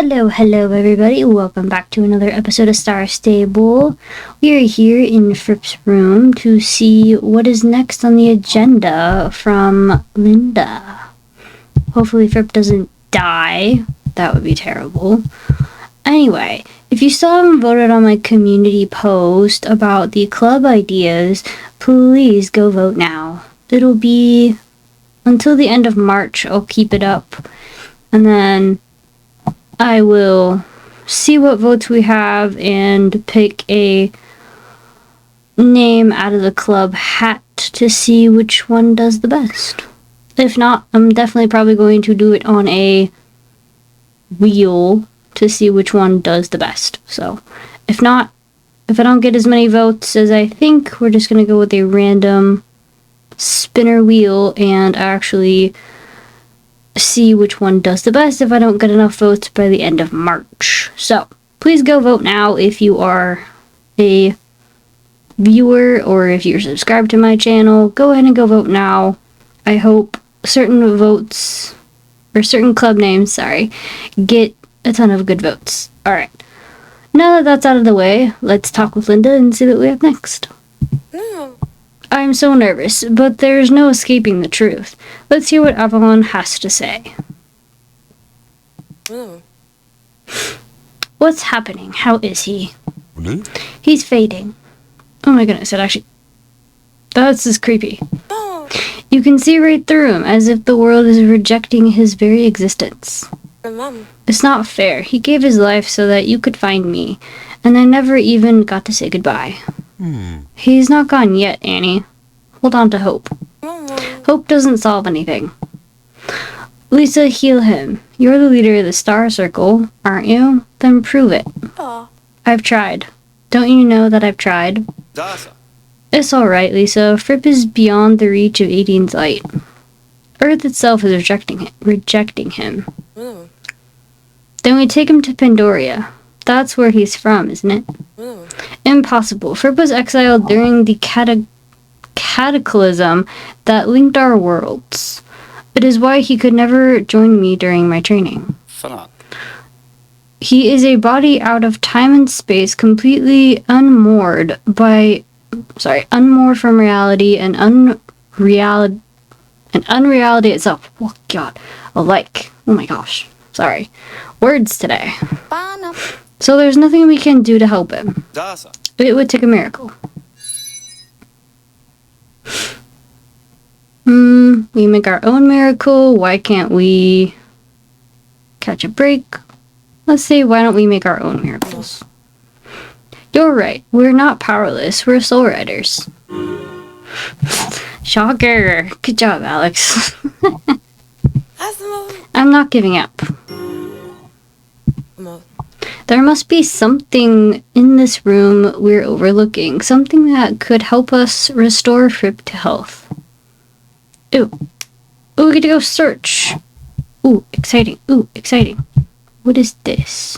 Hello everybody, welcome back to another episode of Star Stable. We are here in Fripp's room to see what is next on the agenda from Linda. Hopefully Fripp doesn't die, that would be terrible. Anyway, if you still haven't voted on my community post about the club ideas, please go vote now. It'll be until the end of March, I'll keep it up, and then I will see what votes we have and pick a name out of the club hat to see which one does the best. If not, I'm definitely probably going to do it on a wheel to see which one does the best. So, if not, if I don't get as many votes as I think, we're just going to go with a random spinner wheel and actually see which one does the best if I don't get enough votes by the end of March. So, please go vote now if you are a viewer or if you're subscribed to my channel. Go ahead and go vote now. I hope certain votes, or certain club names, get a ton of good votes. Alright. Now that that's out of the way, let's talk with Linda and see what we have next. I'm so nervous, but there's no escaping the truth. Let's hear what Avalon has to say. What's happening? How is he? He's fading. Oh my goodness, that's just creepy. You can see right through him, as if the world is rejecting his very existence. It's not fair. He gave his life so that you could find me, and I never even got to say goodbye. He's not gone yet, Annie. Hold on to hope. Hope doesn't solve anything. Lisa, heal him. You're the leader of the Star Circle, aren't you? Then prove it. I've tried. Don't you know that I've tried? It's alright, Lisa. Fripp is beyond the reach of 18's light. Earth itself is rejecting him. Then we take him to Pandoria. That's where he's from, isn't it? Impossible. Fripp was exiled during the cataclysm that linked our worlds. It is why he could never join me during my training. He is a body out of time and space, completely unmoored from reality and unreality itself. Oh god, alike. Oh my gosh. Sorry. Words today. So there's nothing we can do to help him. It would take a miracle. We make our own miracle. Why can't we catch a break? Let's say, why don't we make our own miracles? You're right. We're not powerless. We're soul riders. Shocker. Good job, Alex. I'm not giving up. There must be something in this room we're overlooking. Something that could help us restore Fripp to health. Ooh, we get to go search. Ooh, exciting. What is this?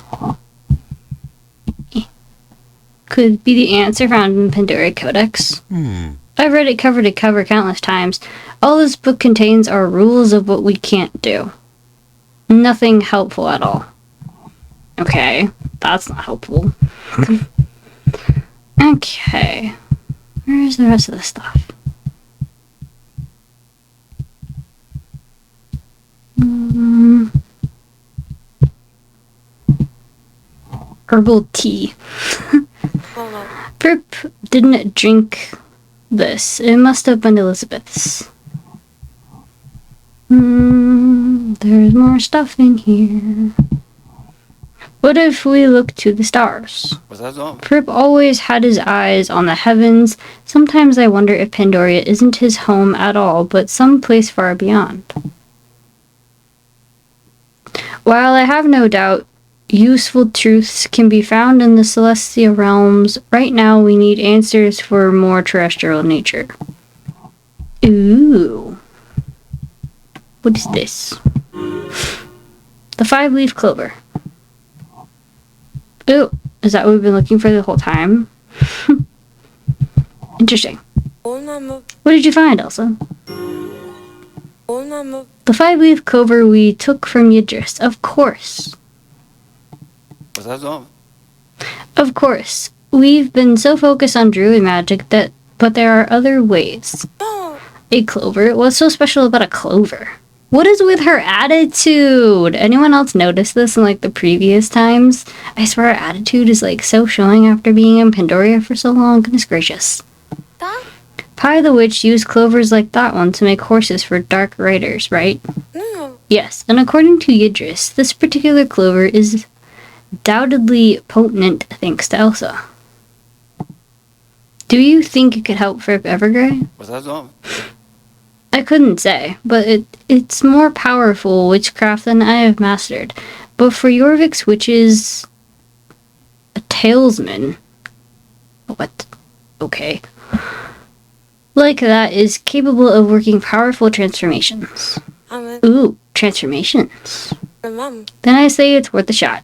Could be the answer found in Pandora Codex. I've read it cover to cover countless times. All this book contains are rules of what we can't do. Nothing helpful at all. Okay, that's not helpful. Okay, where's the rest of the stuff? Herbal tea. Fripp didn't drink this. It must have been Elizabeth's. There's more stuff in here. What if we look to the stars? Fripp always had his eyes on the heavens. Sometimes I wonder if Pandoria isn't his home at all, but some place far beyond. While I have no doubt useful truths can be found in the celestial realms, right now we need answers for more terrestrial nature. Ooh. What is this? The 5-leaf clover. Ooh, is that what we've been looking for the whole time? Interesting. What did you find, Elsa? The 5-leaf clover we took from Yidris, of course. Of course, we've been so focused on druid magic but there are other ways. A clover? What's so special about a clover? What is with her attitude? Anyone else notice this in like the previous times? I swear her attitude is like so showing after being in Pandoria for so long. Goodness gracious. Pi the Witch used clovers like that one to make horses for dark riders, right? Yes, and according to Yidris, this particular clover is undoubtedly potent thanks to Elsa. Do you think it could help Fripp Evergrey? I couldn't say, but it's more powerful witchcraft than I have mastered. But for Jorvik's witches, a talesman. What? Okay. Like that is capable of working powerful transformations. Ooh, transformations. Then I say it's worth a shot.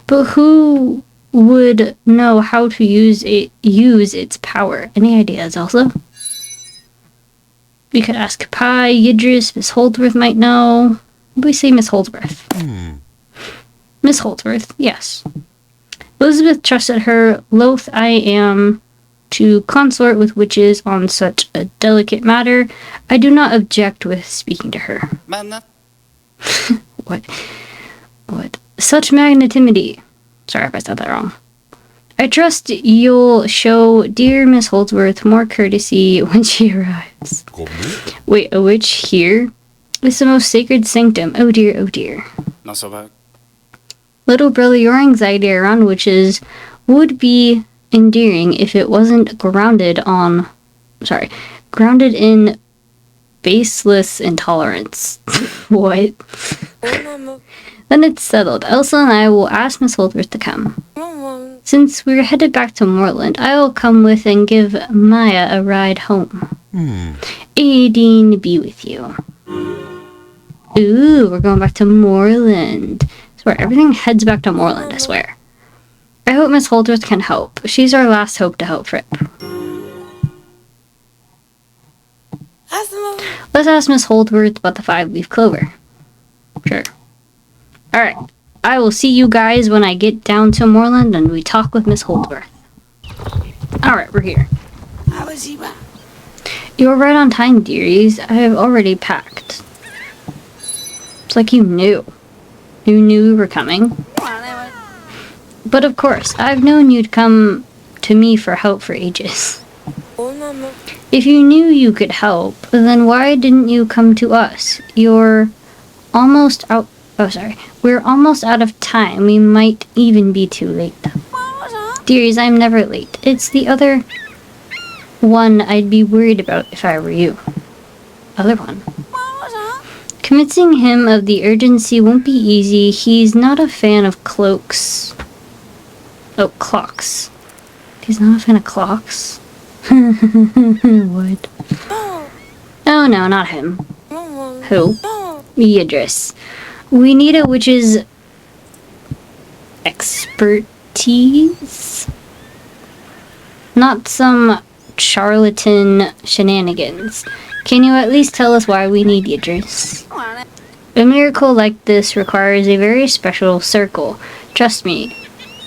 But who would know how to use its power? Any ideas also? We could ask Pi, Yidris, Miss Holdsworth might know. We say Miss Holdsworth. Miss Holdsworth, yes. Elizabeth trusted her. Loath I am to consort with witches on such a delicate matter. I do not object with speaking to her. What? Such magnanimity. Sorry if I said that wrong. I trust you'll show dear Miss Holdsworth more courtesy when she arrives. Wait, a witch here? It's the most sacred sanctum. Oh dear, oh dear. Not so bad. Little brother, your anxiety around witches would be endearing if it wasn't grounded in baseless intolerance. What? Then it's settled. Elsa and I will ask Miss Holdsworth to come. Since we're headed back to Moorland, I'll come with and give Maya a ride home. Aideen be with you. Ooh, we're going back to Moorland. I swear, everything heads back to Moorland, I swear. I hope Miss Holdsworth can help. She's our last hope to help Fripp. Let's ask Miss Holdsworth about the 5-leaf clover. Sure. Alright. I will see you guys when I get down to Moorland and we talk with Miss Holdsworth. Alright, we're here. You're right on time, dearies. I have already packed. It's like you knew. You knew we were coming. But of course, I've known you'd come to me for help for ages. If you knew you could help, then why didn't you come to us? You're almost out... Oh, sorry. We're almost out of time. We might even be too late. Dearies, I'm never late. It's the other one I'd be worried about if I were you. Other one? Convincing him of the urgency won't be easy. He's not a fan of cloaks. Oh, clocks. He's not a fan of clocks? What? Oh no, not him. Who? Yidris. We need a witch's expertise. Not some charlatan shenanigans. Can you at least tell us why we need Yidris? A miracle like this requires a very special circle. Trust me,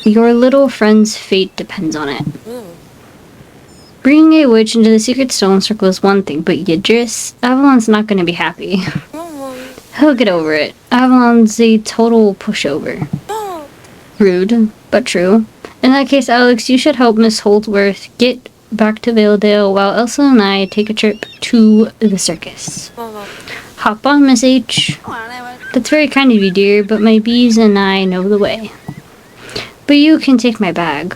your little friend's fate depends on it. Bringing a witch into the Secret Stone Circle is one thing, but Yidris, Avalon's not going to be happy. He'll get over it. Avalon's a total pushover. Rude, but true. In that case, Alex, you should help Miss Holdsworth get back to Valedale while Elsa and I take a trip to the circus. Hop on, Miss H. That's very kind of you, dear, but my bees and I know the way. But you can take my bag.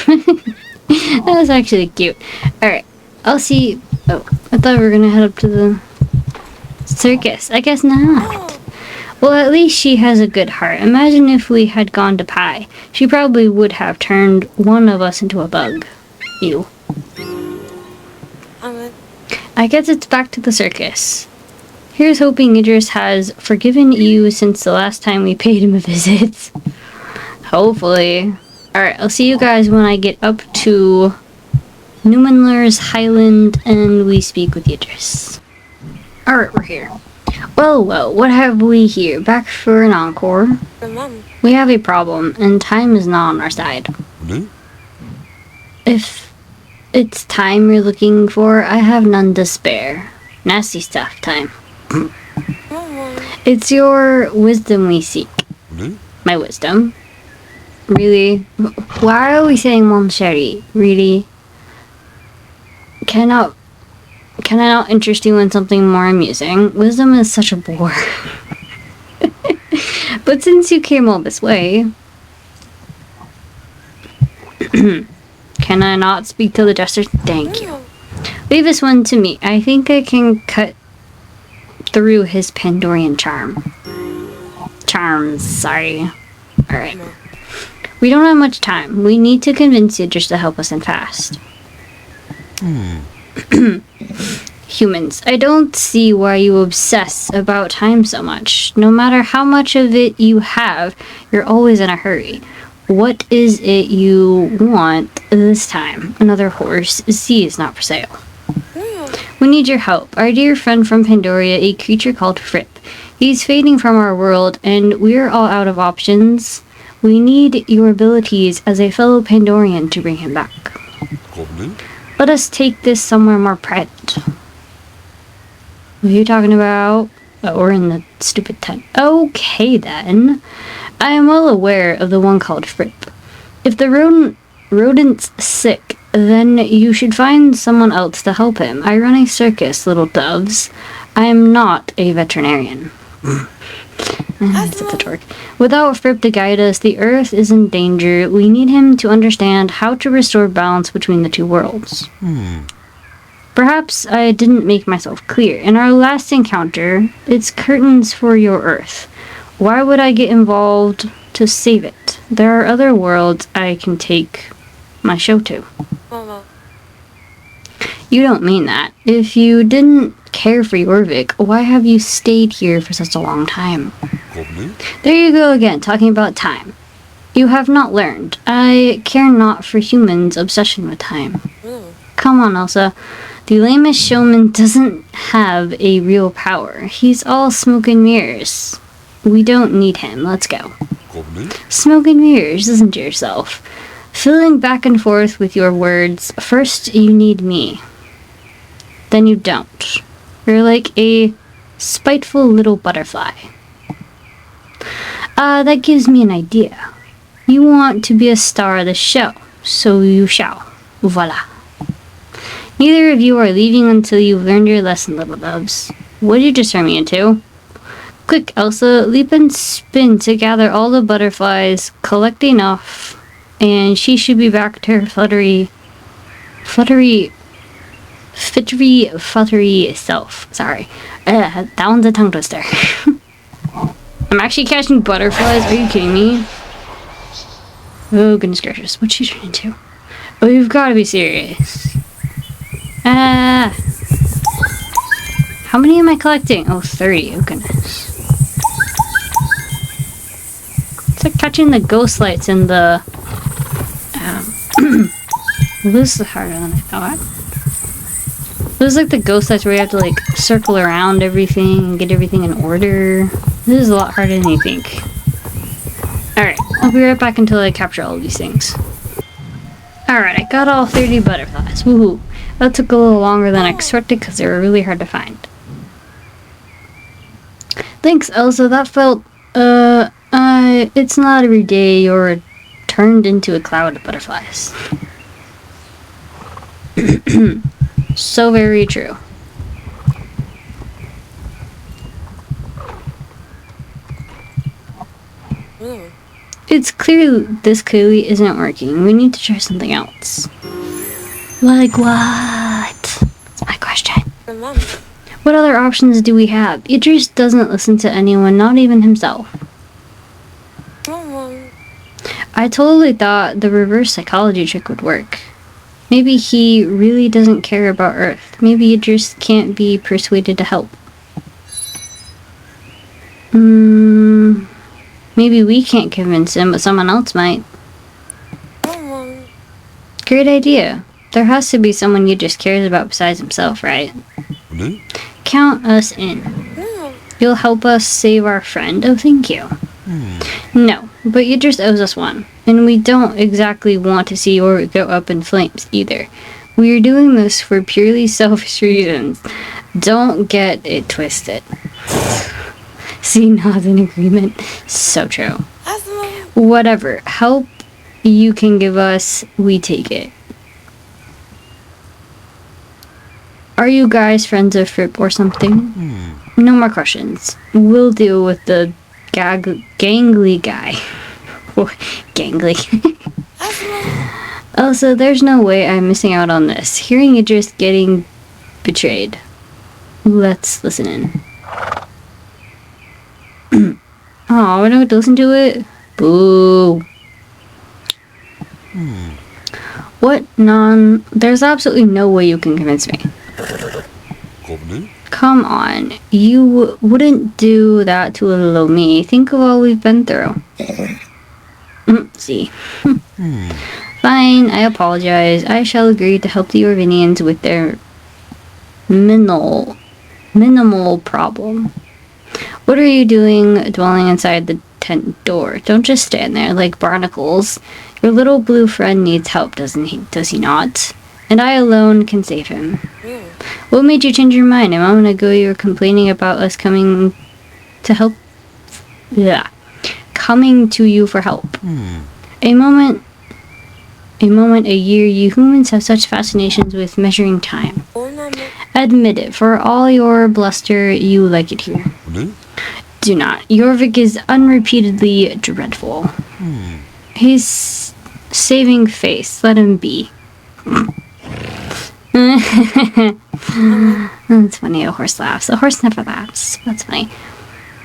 That was actually cute. Alright, I'll see... Oh, I thought we were gonna head up to the circus. I guess not. Well, at least she has a good heart. Imagine if we had gone to Pi. She probably would have turned one of us into a bug. Ew. I guess it's back to the circus. Here's hoping Idris has forgiven you since the last time we paid him a visit. Hopefully. Alright, I'll see you guys when I get up to Newmanler's Highland and we speak with Idris. Alright, we're here. Well, what have we here? Back for an encore. We have a problem, and time is not on our side. If it's time you're looking for, I have none to spare. Nasty stuff, time. It's your wisdom we seek. My wisdom? Really? Why are we saying Mon Chéri? Really? Can I not interest you in something more amusing? Wisdom is such a bore. But since you came all this way... Can I not speak to the jester? Thank you. Leave this one to me. I think I can cut through his Pandorian charms, sorry. Alright. We don't have much time. We need to convince Idris to help us and fast. Humans, I don't see why you obsess about time so much. No matter how much of it you have, you're always in a hurry. What is it you want this time? Another horse. C is not for sale. We need your help. Our dear friend from Pandoria, a creature called Fripp. He's fading from our world, and we're all out of options. We need your abilities as a fellow Pandorian to bring him back. Let us take this somewhere more private. What are you talking about? Oh, we're in the stupid tent. Okay, then. I am well aware of the one called Fripp. If the rodent's sick, then you should find someone else to help him. I run a circus, little doves. I am not a veterinarian. Without Fripp to guide us, the Earth is in danger. We need him to understand how to restore balance between the two worlds. Perhaps I didn't make myself clear. In our last encounter, it's curtains for your Earth. Why would I get involved to save it? There are other worlds I can take my show to. You don't mean that. If you didn't care for Jorvik, why have you stayed here for such a long time? There you go again, talking about time. You have not learned. I care not for humans' obsession with time. Come on, Elsa. The lamest showman doesn't have a real power. He's all smoke and mirrors. We don't need him. Let's go. Smoke and mirrors, listen to yourself. Filling back and forth with your words. First, you need me. Then you don't. You're like a spiteful little butterfly. That gives me an idea. You want to be a star of the show, so you shall. Voila. Neither of you are leaving until you've learned your lesson, little doves. What did you just turn me into? Quick, Elsa, leap and spin to gather all the butterflies, collect enough, and she should be back to her fluttery self. Sorry. That one's a tongue twister. I'm actually catching butterflies. Are you kidding me? Oh, goodness gracious. What'd she turn into? Oh, you've got to be serious. How many am I collecting? Oh, 30. Oh, goodness. It's like catching the ghost lights in the... This is harder than I thought. This is like the ghost lights where you have to like circle around everything and get everything in order. This is a lot harder than you think. Alright, I'll be right back until I capture all of these things. Alright, I got all 30 butterflies. Woohoo! That took a little longer than I expected because they were really hard to find. Thanks, Elsa. That felt, it's not every day you're turned into a cloud of butterflies. So very true. It's clear this clearly isn't working. We need to try something else. Like what? That's my question. What other options do we have? Idris doesn't listen to anyone, not even himself. I totally thought the reverse psychology trick would work. Maybe he really doesn't care about Earth. Maybe Idris can't be persuaded to help. Maybe we can't convince him, but someone else might. Great idea. There has to be someone Idris cares about besides himself, right? Count us in. You'll help us save our friend? Oh, thank you. No, but Idris owes us one. And we don't exactly want to see yours go up in flames either. We are doing this for purely selfish reasons. Don't get it twisted. See, nods in agreement. So true. Whatever help you can give us, we take it. Are you guys friends of Fripp or something? No more questions. We'll deal with the gangly guy. Gangly. Also, there's no way I'm missing out on this. Hearing Idris getting betrayed. Let's listen in. Oh, we don't have to listen to it? Boo. What there's absolutely no way you can convince me. Come on. You wouldn't do that to a little me. Think of all we've been through. See. Fine, I apologize. I shall agree to help the Orvinians with their minimal problem. What are you doing dwelling inside the tent door? Don't just stand there like barnacles. Your little blue friend needs help, does he not? And I alone can save him. What made you change your mind? A moment ago you were complaining about us coming to help. Yeah. Coming to you for help. A moment, a year, you humans have such fascinations with measuring time. Admit it, for all your bluster, you like it here. Do not. Jorvik is unrepeatedly dreadful. He's saving face. Let him be. That's funny, a horse laughs. A horse never laughs. That's funny.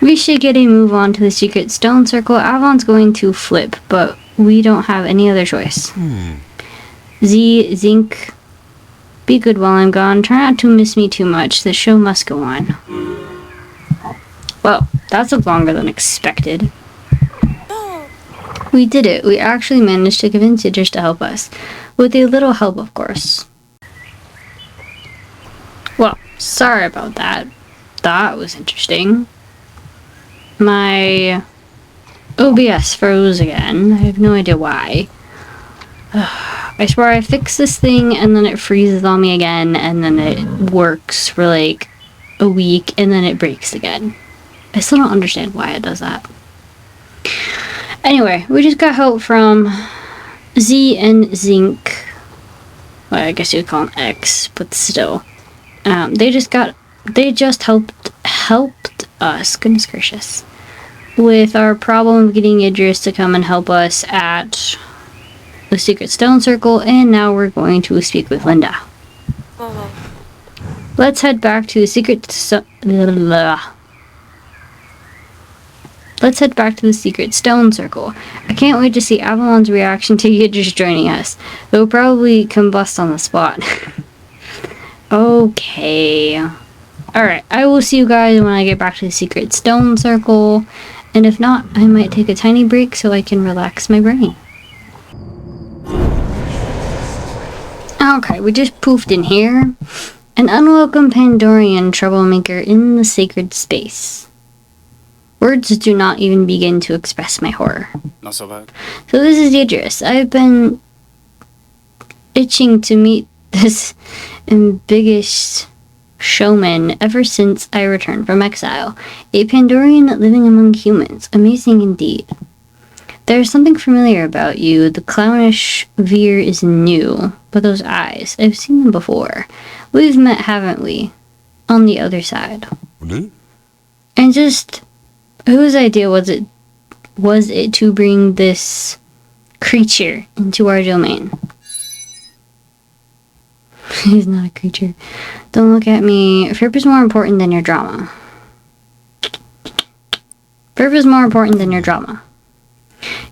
We should get a move on to the secret stone circle. Avalon's going to flip, but we don't have any other choice. Zink, be good while I'm gone. Try not to miss me too much. The show must go on. Well, that took longer than expected. We did it. We actually managed to convince Idris to help us. With a little help, of course. Well, sorry about that. That was interesting. My OBS froze again. I have no idea why. I swear I fixed this thing and then it freezes on me again and then it works for like a week and then it breaks again. I still don't understand why it does that. Anyway, we just got help from Z and Zinc. Well, I guess you would call them X, but still. They just helped us, goodness gracious, with our problem of getting Idris to come and help us at the secret stone circle, and now we're going to speak with Linda. Let's head back to the secret Let's head back to the secret stone circle. I can't wait to see Avalon's reaction to Idris joining us. They'll probably combust on the spot. Okay. Alright, I will see you guys when I get back to the secret stone circle. And if not, I might take a tiny break so I can relax my brain. Okay, we just poofed in here. An unwelcome Pandorian troublemaker in the sacred space. Words do not even begin to express my horror. Not so bad. So this is Idris. I've been itching to meet this ambiguous showman ever since I returned from exile. A Pandorian living among humans. Amazing indeed. There's something familiar about you. The clownish veer is new, but those eyes, I've seen them before. We've met, haven't we? On the other side. And just, whose idea was it to bring this creature into our domain? He's not a creature. Don't look at me. Fripp is more important than your drama. Fripp is more important than your drama.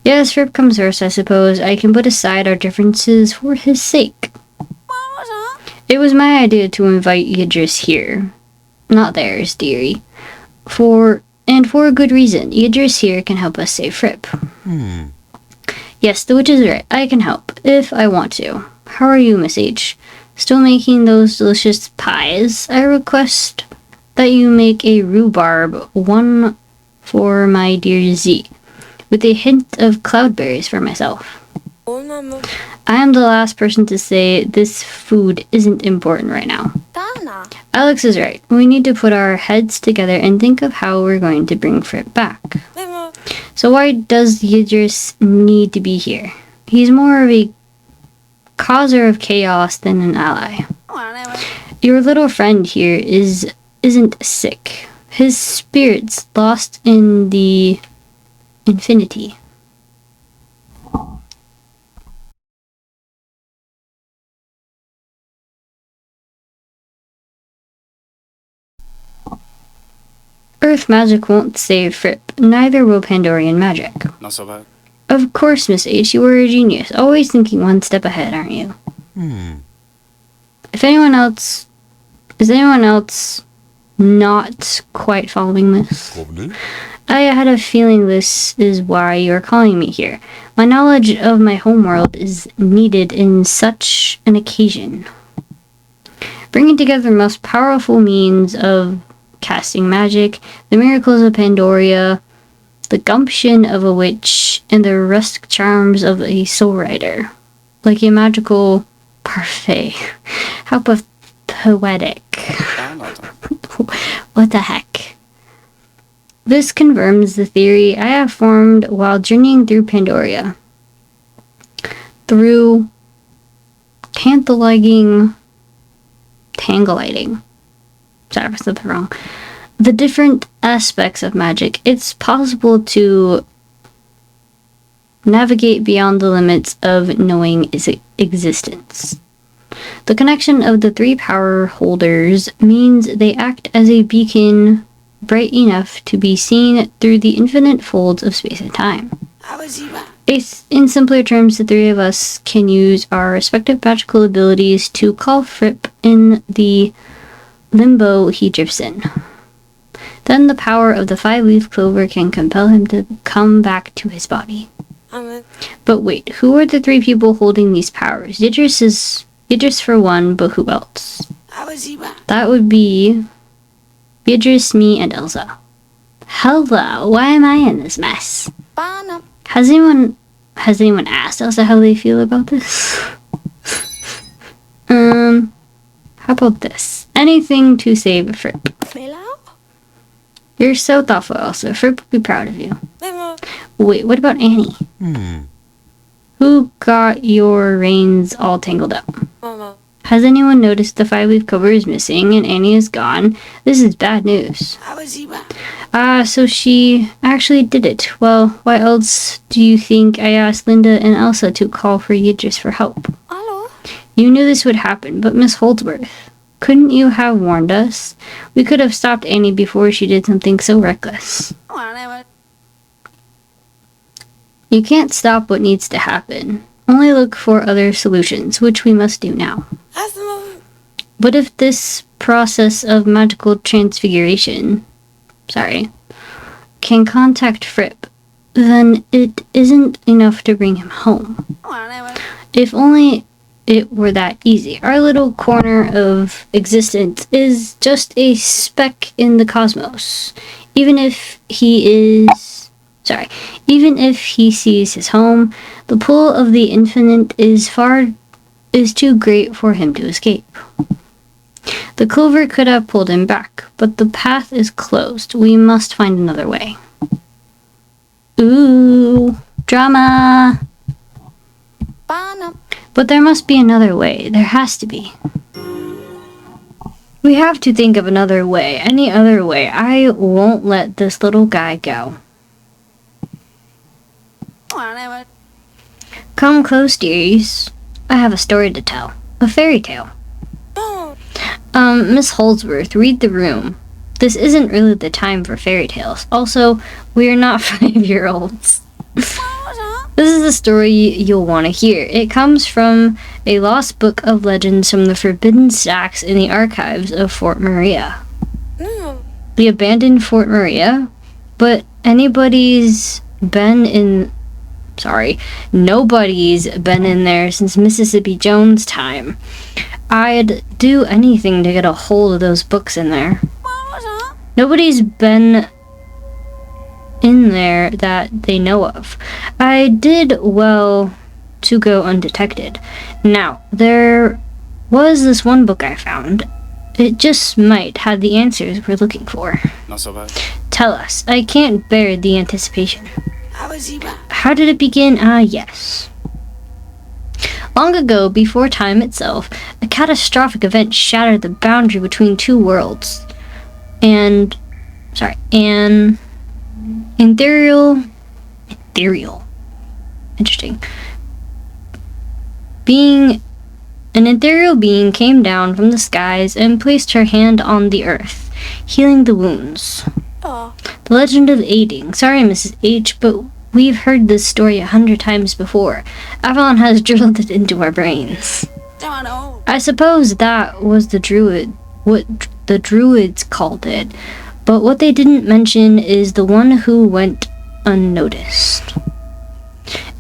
Yes, Fripp comes first, I suppose. I can put aside our differences for his sake. It was my idea to invite Idris here. Not theirs, dearie. For a good reason. Idris here can help us save Fripp. Yes, the witch is right. I can help, if I want to. How are you, Miss H? Still making those delicious pies I that you make a rhubarb one for my dear Z, with a hint of cloudberries for myself. I am the last person to say this food isn't important right now. Alex is right. We need to put our heads together and think of how we're going to bring Fripp back. So why does Yidris need to be here? He's more of a causer of chaos than an ally. Your little friend here isn't sick. His spirit's lost in the infinity. Earth magic won't save Fripp, neither will Pandorian magic. Not so bad. Of course, Miss H, you are a genius, always thinking one step ahead, aren't you? Is anyone else not quite following this? I had a feeling this is why you're calling me here. My knowledge of my homeworld is needed in such an occasion. Bringing together the most powerful means of casting magic, the miracles of Pandoria, the gumption of a witch, and the rustic charms of a soul rider. Like a magical parfait. How poetic. What the heck? This confirms the theory I have formed while journeying through Pandoria. Through tantalizing. Sorry if I said that wrong. The different aspects of magic, it's possible to navigate beyond the limits of knowing its existence. The connection of the three power holders means they act as a beacon bright enough to be seen through the infinite folds of space and time. In simpler terms, the three of us can use our respective magical abilities to call Fripp in the limbo he drifts in. Then the power of the five-leaf clover can compel him to come back to his body. But wait, who are the three people holding these powers? Idris for one, but who else? That would be Idris, me, and Elsa. Hello, why am I in this mess? Has anyone asked Elsa how they feel about this? How about this? Anything to save Fripp. You're so thoughtful, Elsa. Fripp will be proud of you. Wait, what about Annie? Who got your reins all tangled up? Has anyone noticed the five-leaf cover is missing and Annie is gone? This is bad news. So she actually did it. Well, why else do you think I asked Linda and Elsa to call for Yidris for help? You knew this would happen, but Miss Holdsworth, couldn't you have warned us? We could have stopped Annie before she did something so reckless. You can't stop what needs to happen. Only look for other solutions, which we must do now. But if this process of magical transfiguration, can contact Fripp, then it isn't enough to bring him home. If only it were that easy. Our little corner of existence is just a speck in the cosmos. Even if he sees his home, the pull of the infinite is too great for him to escape. The clover could have pulled him back, but the path is closed. We must find another way. Ooh, drama! But there must be another way. There has to be. We have to think of another way. Any other way. I won't let this little guy go. Come close, dearies. I have a story to tell. A fairy tale. Miss Holdsworth, read the room. This isn't really the time for fairy tales. Also, we are not 5-year-olds. This is the story you'll want to hear. It comes from a lost book of legends from the forbidden stacks in the archives of Fort Maria. The abandoned Fort Maria? But nobody's been in there since Mississippi Jones' time. I'd do anything to get a hold of those books in there. Nobody's been in there that they know of. I did well to go undetected. Now, there was this one book I found. It just might have the answers we're looking for. Not so bad. Tell us. I can't bear the anticipation. How did it begin? Yes. Long ago, before time itself, a catastrophic event shattered the boundary between two worlds. An ethereal, interesting. An ethereal being came down from the skies and placed her hand on the earth, healing the wounds. Oh. The legend of Aiding. Sorry, Mrs. H, but we've heard this story 100 times before. Avalon has drilled it into our brains. I suppose that was what the druids called it, but what they didn't mention is the one who went unnoticed.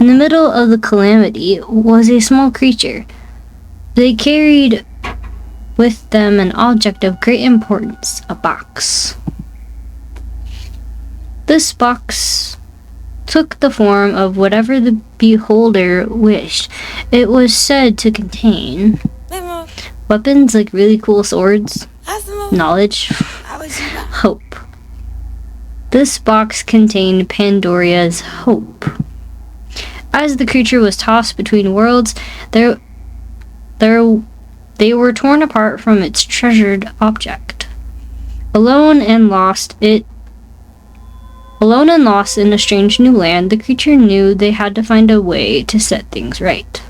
In the middle of the calamity was a small creature. They carried with them an object of great importance, a box. This box took the form of whatever the beholder wished. It was said to contain weapons like really cool swords, knowledge, hope. This box contained Pandoria's hope. As the creature was tossed between worlds, they were torn apart from its treasured object. Alone and lost in a strange new land, the creature knew they had to find a way to set things right.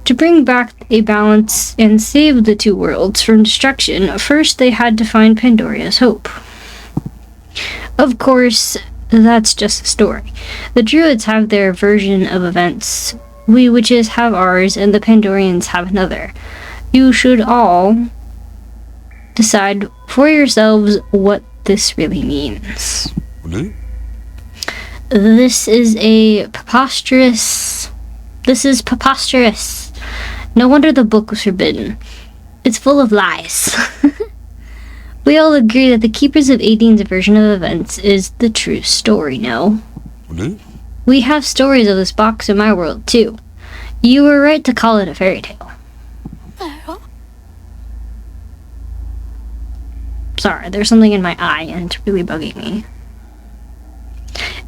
To bring back a balance and save the two worlds from destruction, first they had to find Pandoria's hope. Of course, that's just a story. The druids have their version of events. We witches have ours, and the Pandorians have another. You should all decide for yourselves what this really means. This is preposterous. No wonder the book was forbidden. It's full of lies. We all agree that the Keepers of Aiding's version of events is the true story, no? We have stories of this box in my world, too. You were right to call it a fairy tale. Sorry, there's something in my eye and it's really bugging me.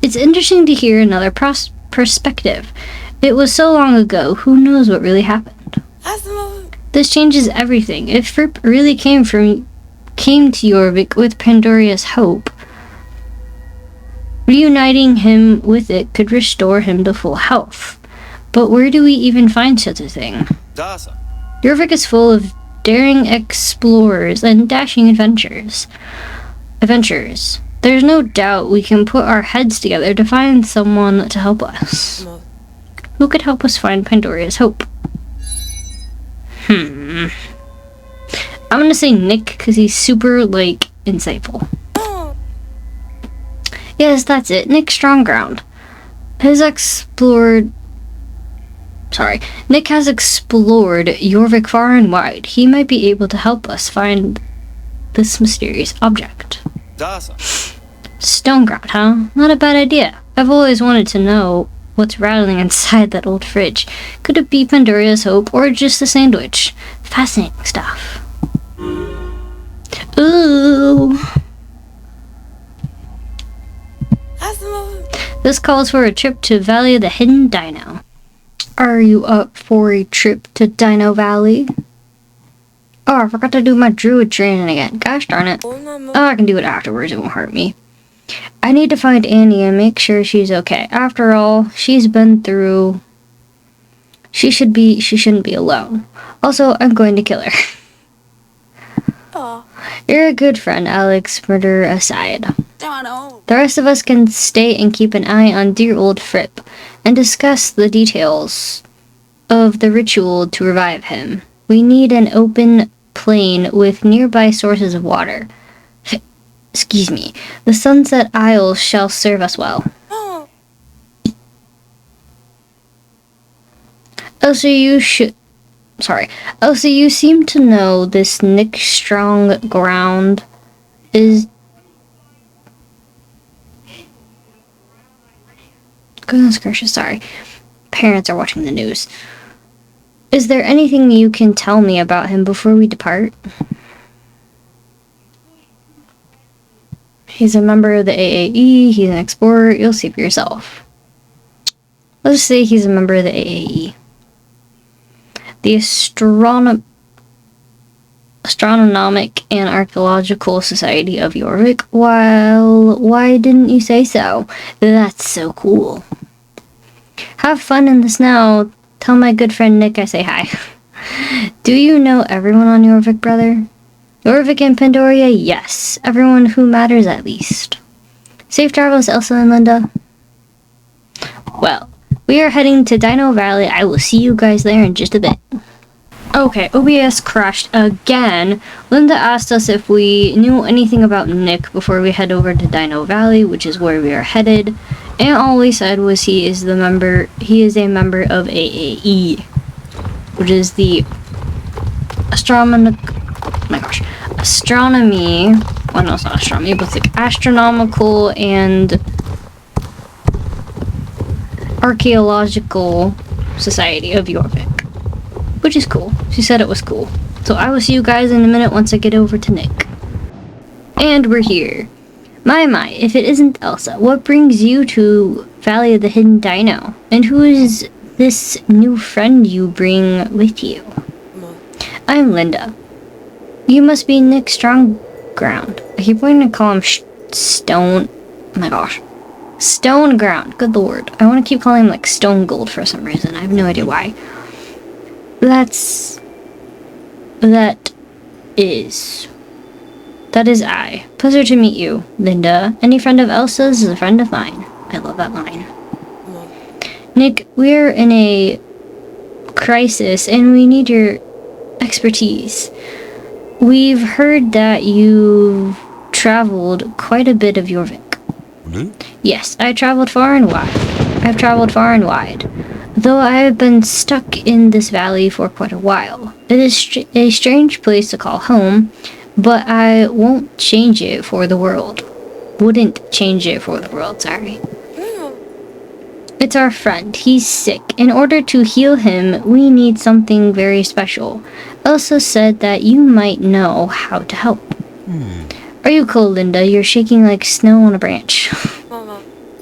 It's interesting to hear another perspective. It was so long ago, who knows what really happened? This changes everything. If Fripp really came to Jorvik with Pandoria's hope, reuniting him with it could restore him to full health. But where do we even find such a thing? Jorvik is full of daring explorers and dashing adventurers. There's no doubt we can put our heads together to find someone to help us. Who could help us find Pandoria's hope? I'm gonna say Nick, because he's super, insightful. Yes, that's it. Nick Strongground. Nick has explored Jorvik far and wide. He might be able to help us find this mysterious object. Stoneground, huh? Not a bad idea. I've always wanted to know what's rattling inside that old fridge. Could it be Pandoria's hope or just a sandwich? Fascinating stuff. Ooh. This calls for a trip to Valley of the Hidden Dino. Are you up for a trip to Dino Valley? Oh, I forgot to do my druid training again. Gosh darn it. Oh, I can do it afterwards. It won't hurt me. I need to find Annie and make sure she's okay. After all, she's been through... She shouldn't be alone. Also, I'm going to kill her. Oh. You're a good friend, Alex, murder aside. The rest of us can stay and keep an eye on dear old Fripp and discuss the details of the ritual to revive him. We need an open plain with nearby sources of water. Excuse me. The Sunset Isles shall serve us well. Oh. Elsa, you seem to know this Nick Strongground. Is... Goodness gracious, sorry. Parents are watching the news. Is there anything you can tell me about him before we depart? He's a member of the AAE, he's an explorer, you'll see for yourself. Let's say he's a member of the AAE. The Astronomic and Archaeological Society of Jorvik. Well, why didn't you say so? That's so cool. Have fun in the snow. Tell my good friend Nick I say hi. Do you know everyone on Jorvik, brother? Jorvik and Pandoria? Yes. Everyone who matters at least. Safe travels, Elsa and Linda. Well, we are heading to Dino Valley. I will see you guys there in just a bit. Okay, OBS crashed again. Linda asked us if we knew anything about Nick before we head over to Dino Valley, which is where we are headed. And all we said was he is a member of AAE, which is the astronomy, well no, it's not astronomy, but it's like astronomical and archaeological society of Jorvik, which is cool. She said it was cool. So I will see you guys in a minute once I get over to Nick. And we're here. My, if it isn't Elsa, what brings you to Valley of the Hidden Dino? And who is this new friend you bring with you? I'm Linda. You must be Nick Strongground. I keep wanting to call him Stone. Oh my gosh. Stone Ground. Good lord. I want to keep calling him like Stone Gold for some reason. I have no idea why. That is I. Pleasure to meet you, Linda. Any friend of Elsa's is a friend of mine. I love that line. Nick, we're in a crisis and we need your expertise. We've heard that you've traveled quite a bit of Jorvik. Yes, I've traveled far and wide. Though I have been stuck in this valley for quite a while. It is a strange place to call home, but I won't change it for the world. Wouldn't change it for the world, sorry. It's our friend. He's sick. In order to heal him, we need something very special. Elsa said that you might know how to help. Are you cold, Linda? You're shaking like snow on a branch.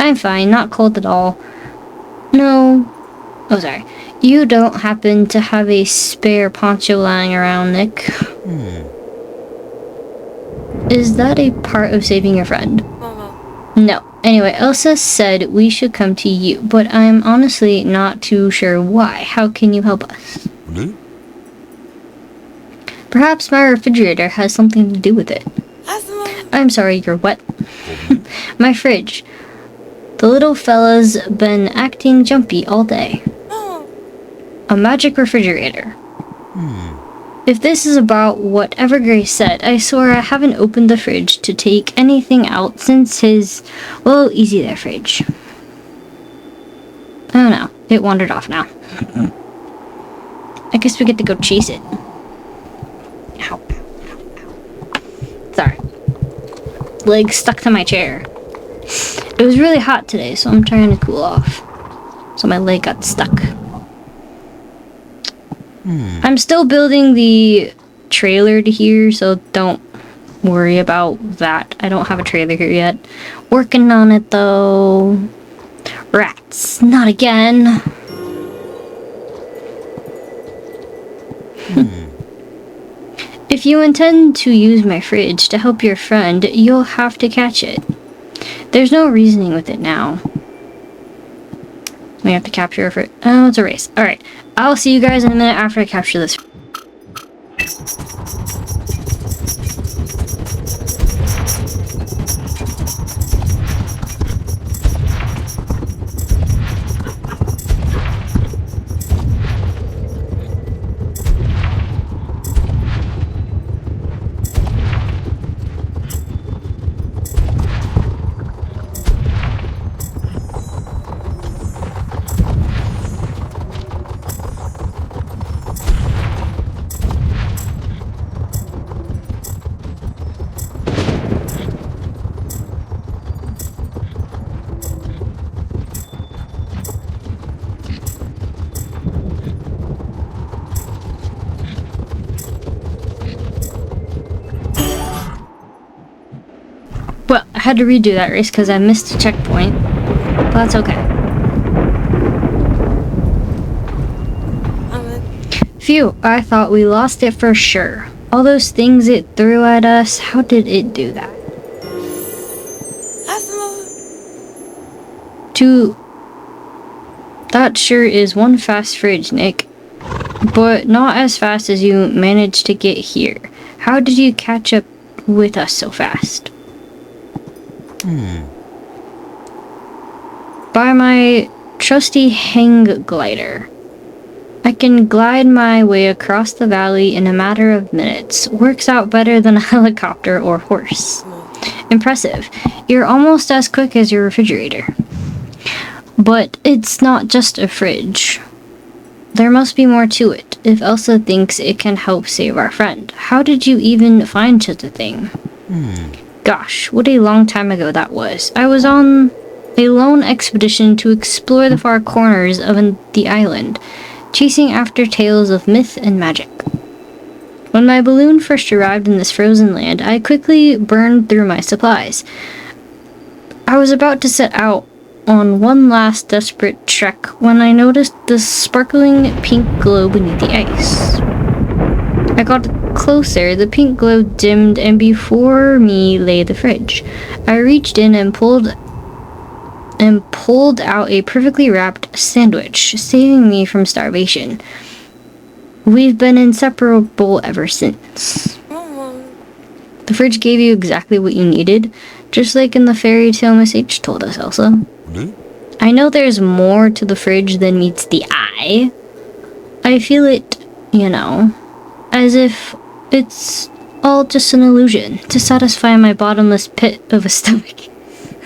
I'm fine, not cold at all. No. Oh, sorry. You don't happen to have a spare poncho lying around, Nick? Is that a part of saving your friend? No. Anyway, Elsa said we should come to you, but I'm honestly not too sure why. How can you help us? Perhaps my refrigerator has something to do with it. I'm sorry, you're what? My fridge. The little fella's been acting jumpy all day. A magic refrigerator. If this is about whatever Grace said, I swear I haven't opened the fridge to take anything out since his... Well, easy there, fridge. Oh no, it wandered off now. I guess we get to go chase it. Ow. Sorry. Leg stuck to my chair. It was really hot today, so I'm trying to cool off. So my leg got stuck. I'm still building the trailer to here, so don't worry about that. I don't have a trailer here yet. Working on it though. Rats, not again. If you intend to use my fridge to help your friend, you'll have to catch it. There's no reasoning with it now. We have to capture it. Oh, it's a race. Alright. I'll see you guys in a minute after I capture this. Well, I had to redo that race because I missed a checkpoint. But that's okay. Phew, I thought we lost it for sure. All those things it threw at us, how did it do that? That sure is one fast fridge, Nick. But not as fast as you managed to get here. How did you catch up with us so fast? By my trusty hang glider. I can glide my way across the valley in a matter of minutes. Works out better than a helicopter or horse. Impressive. You're almost as quick as your refrigerator. But it's not just a fridge. There must be more to it, if Elsa thinks it can help save our friend. How did you even find such a thing? Gosh, what a long time ago that was. I was on a lone expedition to explore the far corners of the island, chasing after tales of myth and magic. When my balloon first arrived in this frozen land, I quickly burned through my supplies. I was about to set out on one last desperate trek when I noticed the sparkling pink glow beneath the ice. I got closer, the pink glow dimmed, and before me lay the fridge. I reached in and pulled out a perfectly wrapped sandwich, saving me from starvation. We've been inseparable ever since. The fridge gave you exactly what you needed, just like in the fairy tale Miss H told us, Elsa. I know there's more to the fridge than meets the eye. I feel it, as if it's all just an illusion to satisfy my bottomless pit of a stomach.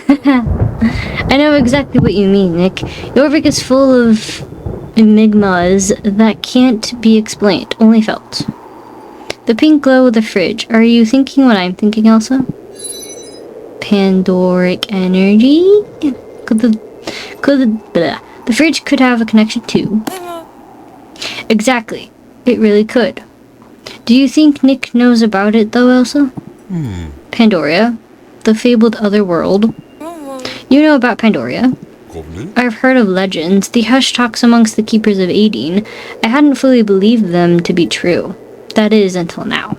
I know exactly what you mean, Nick. Your Vic is full of enigmas that can't be explained, only felt. The pink glow of the fridge. Are you thinking what I'm thinking, Elsa? Pandoric energy? The fridge could have a connection too. Exactly. It really could. Do you think Nick knows about it though, Elsa? Pandoria, the fabled other world. You know about Pandoria. I've heard of legends, the hush talks amongst the keepers of Aideen. I hadn't fully believed them to be true. That is, until now.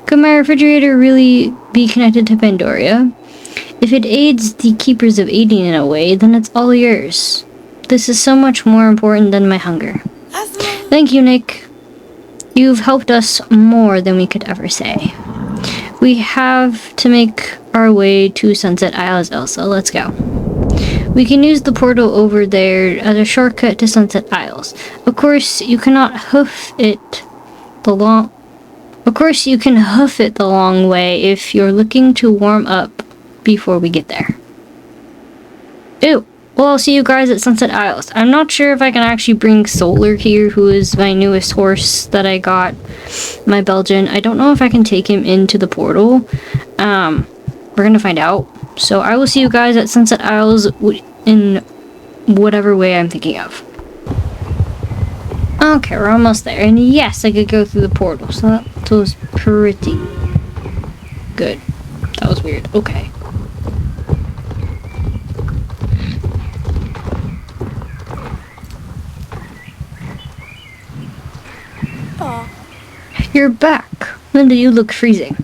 Could my refrigerator really be connected to Pandoria? If it aids the keepers of Aideen in a way, then it's all yours. This is so much more important than my hunger. Thank you, Nick. You've helped us more than we could ever say. We have to make our way to Sunset Isles, Elsa. Let's go. We can use the portal over there as a shortcut to Sunset Isles. Of course, you can hoof it the long way if you're looking to warm up before we get there. Ew. Well, I'll see you guys at Sunset Isles. I'm not sure if I can actually bring Solar here, who is my newest horse that I got, my Belgian. I don't know if I can take him into the portal. We're gonna find out. So I will see you guys at Sunset Isles in whatever way I'm thinking of. Okay, we're almost there. And yes, I could go through the portal. So that was pretty good. That was weird. Okay. Aw. You're back. Linda, you look freezing.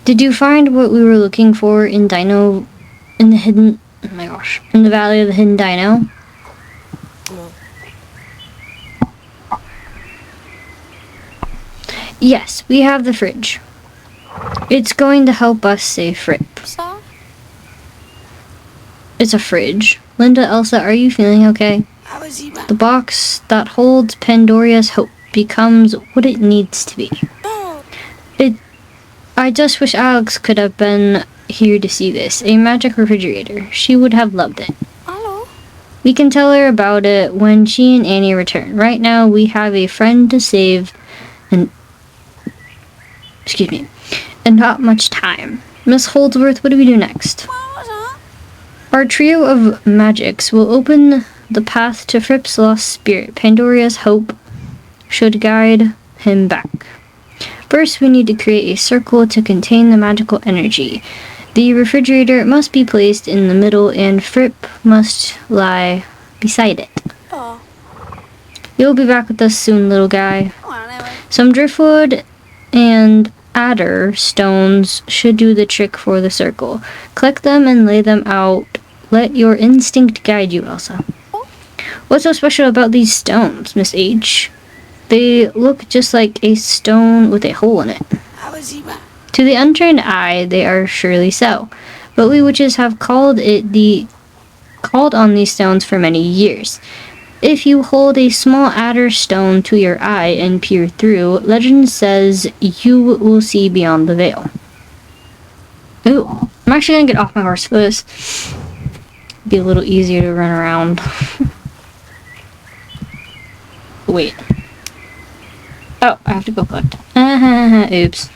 Did you find what we were looking for in the Valley of the Hidden Dino? No. Yes, we have the fridge. It's going to help us save Fripp. So? It's a fridge. Linda, Elsa, are you feeling okay? The box that holds Pandoria's hope becomes what it needs to be. I just wish Alex could have been here to see this. A magic refrigerator. She would have loved it. Hello? We can tell her about it when she and Annie return. Right now, we have a friend to save and not much time. Miss Holdsworth, what do we do next? Our trio of magics will open the path to Fripp's lost spirit. Pandoria's hope should guide him back. First, we need to create a circle to contain the magical energy. The refrigerator must be placed in the middle and Fripp must lie beside it. Oh. You'll be back with us soon, little guy. Whatever. Some driftwood and adder stones should do the trick for the circle. Collect them and lay them out. Let your instinct guide you, Elsa. What's so special about these stones, Miss H? They look just like a stone with a hole in it. To the untrained eye, they are surely so. But we witches have called on these stones for many years. If you hold a small adder stone to your eye and peer through, legend says you will see beyond the veil. Ooh, I'm actually gonna get off my horse for this. Be a little easier to run around. Wait. Oh, I have to go collect. Oops.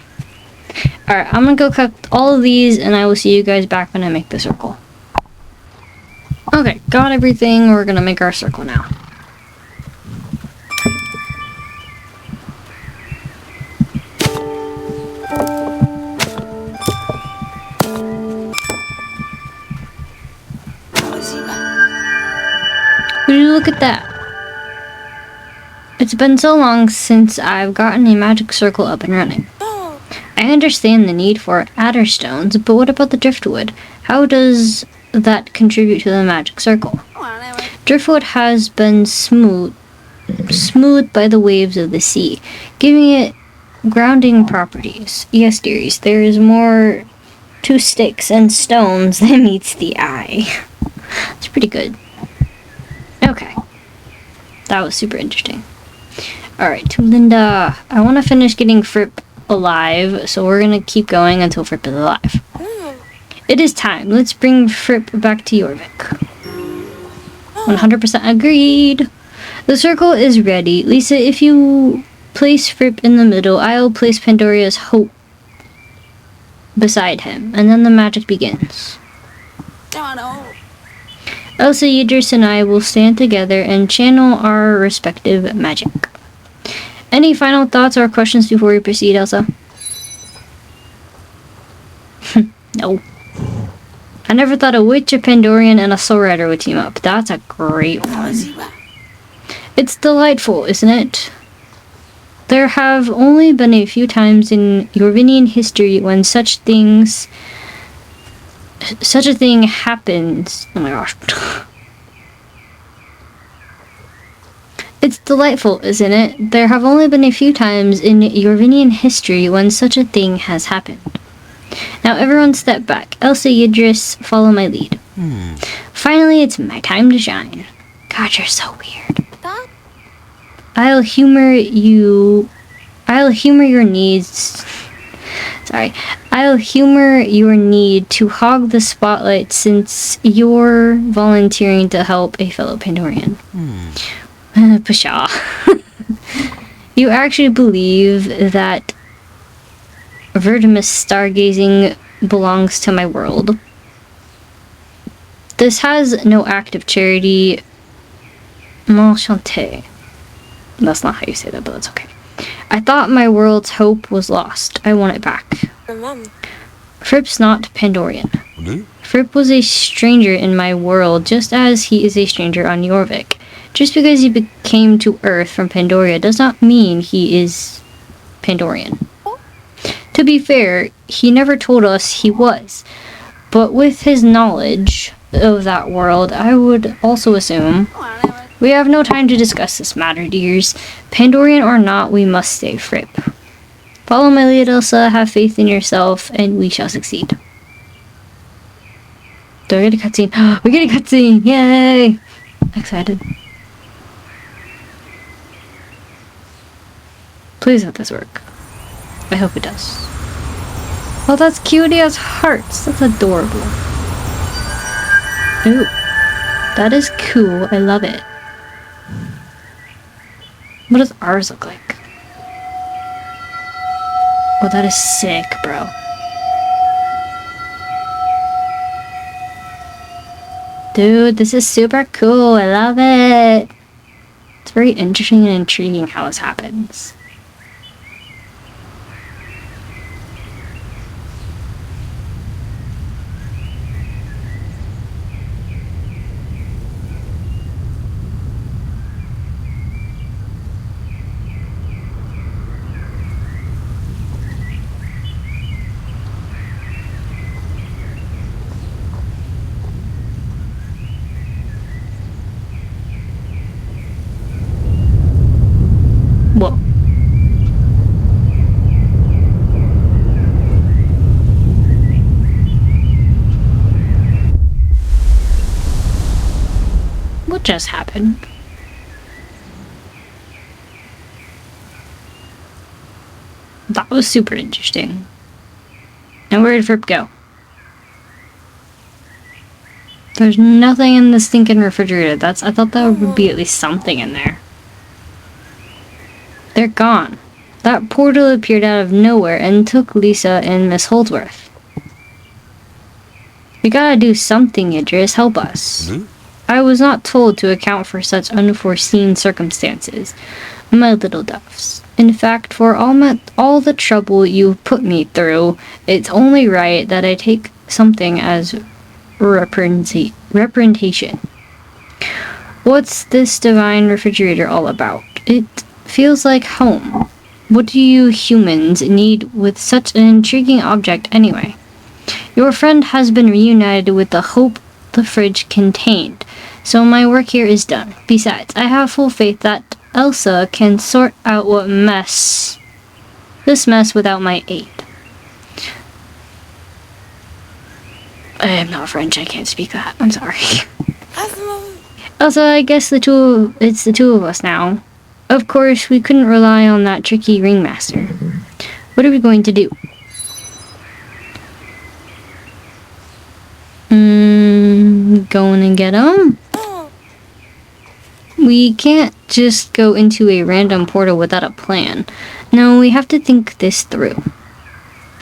Alright, I'm gonna go collect all of these and I will see you guys back when I make the circle. Okay, got everything. We're gonna make our circle now. Would you look at that? It's been so long since I've gotten a magic circle up and running. I understand the need for adder stones, but what about the driftwood? How does that contribute to the magic circle? Driftwood has been smoothed by the waves of the sea, giving it grounding properties. Yes, dearies, there is more to sticks and stones than meets the eye. It's pretty good. Okay. That was super interesting. Alright, to Linda. I want to finish getting Fripp alive, so we're gonna keep going until Fripp is alive. It is time. Let's bring Fripp back to Jorvik. 100% agreed. The circle is ready. Lisa, if you place Fripp in the middle, I'll place Pandoria's hope beside him, and then the magic begins. Elsa, Idris, and I will stand together and channel our respective magic. Any final thoughts or questions before we proceed, Elsa? No. I never thought a witch, a Pandorian, and a soul rider would team up. That's a great one. It's delightful, isn't it? There have only been a few times in Yorvinian history when such a thing happens. Oh my gosh. It's delightful, isn't it? There have only been a few times in Yorvinian history when such a thing has happened. Now everyone step back. Elsa, Idris, follow my lead. Finally, it's my time to shine. God, you're so weird. I'll humor your needs. Sorry. I'll humor your need to hog the spotlight since you're volunteering to help a fellow Pandorian. Pshaw. You actually believe that Vertimus stargazing belongs to my world. This has no act of charity. Malchante. That's not how you say that, but that's okay. I thought my world's hope was lost. I want it back. Fripp's not Pandorian. Fripp was a stranger in my world, just as he is a stranger on Jorvik. Just because he came to Earth from Pandoria does not mean he is Pandorian. To be fair, he never told us he was. But with his knowledge of that world, I would also assume... We have no time to discuss this matter, dears. Pandorian or not, we must save Fripp. Follow my lead, Elsa, have faith in yourself, and we shall succeed. Do I get a cutscene? We get a cutscene! Yay! Excited. Please let this work. I hope it does. Oh, that's cute. He has hearts. That's adorable. Ooh. That is cool. I love it. What does ours look like? Oh, that is sick, bro. Dude, this is super cool. I love it. It's very interesting and intriguing how this happens. What just happened? That was super interesting. And where did Fripp go? There's nothing in the stinking refrigerator. I thought that would be at least something in there. They're gone. That portal appeared out of nowhere and took Lisa and Miss Holdsworth. We gotta do something, Idris. Help us. I was not told to account for such unforeseen circumstances, my little doves. In fact, for all the trouble you've put me through, it's only right that I take something as representation. What's this divine refrigerator all about? It feels like home. What do you humans need with such an intriguing object anyway? Your friend has been reunited with the hope the fridge contained, so my work here is done. Besides, I have full faith that Elsa can sort out this mess without my aid. I am not French, I can't speak that. I'm sorry. Elsa, I guess it's the two of us now. Of course, we couldn't rely on that tricky ringmaster. What are we going to do? Going to get him? We can't just go into a random portal without a plan. No, we have to think this through.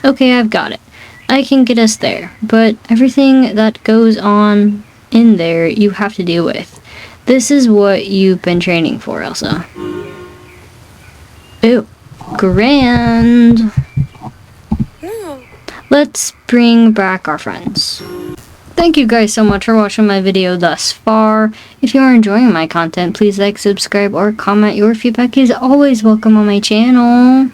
Okay, I've got it. I can get us there, but everything that goes on in there you have to deal with. This is what you've been training for, Elsa. Ew. Grand. Let's bring back our friends. Thank you guys so much for watching my video thus far. If you are enjoying my content, please like, subscribe, or comment. Your feedback is always welcome on my channel.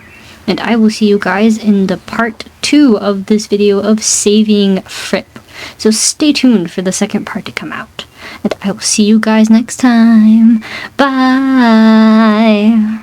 And I will see you guys in the part 2 of this video of saving Fripp. So stay tuned for the second part to come out. And I will see you guys next time. Bye!